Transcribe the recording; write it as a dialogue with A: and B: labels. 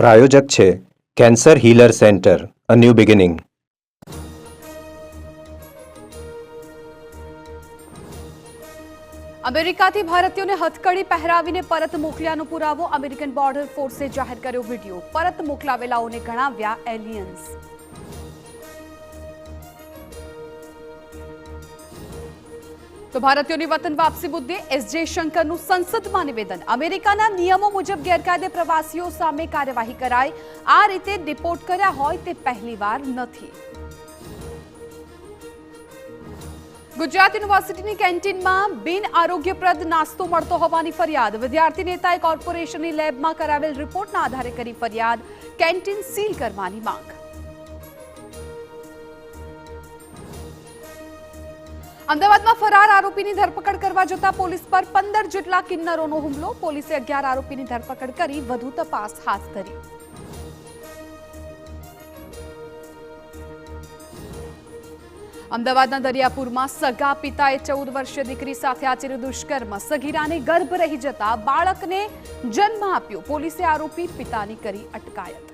A: પ્રાયોજક છે cancer healer centre, a new beginning.
B: અમેરિકાથી ભારતીયોને હથકડી પહેરાવીને પરત મોકલ્યાનો પુરાવો. અમેરિકન બોર્ડર ફોર્સે જાહેર કર્યો વિડીયો. પરત મોકલાવેલાઓને ગણાવ્યા એલિયન્સ. તો ભારતીયોની વતન વાપસી મુદ્દે એસ જયશંકરનું સંસદમાં નિવેદન. અમેરિકાના નિયમો મુજબ ગેરકાયદે પ્રવાસીઓ સામે કાર્યવાહી કરાય. આ રીતે ડિપોર્ટ કર્યા હોય તે પહેલીવાર નથી. ગુજરાત યુનિવર્સિટીની કેન્ટીનમાં બિન આરોગ્યપ્રદ નાસ્તો મળતો હોવાની ફરિયાદ. વિદ્યાર્થી નેતાએ કોર્પોરેશનની લેબમાં કરાવેલ રિપોર્ટના આધારે કરી ફરિયાદ. કેન્ટીન સીલ કરવાની માંગ. અમદાવાદમાં ફરાર આરોપીની ધરપકડ કરવા જતા પોલીસ પર 15 જેટલા કિન્નરોનો હુમલો. પોલીસે 11 આરોપીની ધરપકડ કરી વધુ તપાસ હાથ ધરી. અમદાવાદના દરિયાપુરમાં સગા પિતાએ 14 વર્ષીય દીકરી સાથે આચર્યું દુષ્કર્મ. સગીરાને ગર્ભ રહી જતા બાળકને જન્મ આપ્યો. પોલીસે આરોપી પિતાની કરી અટકાયત.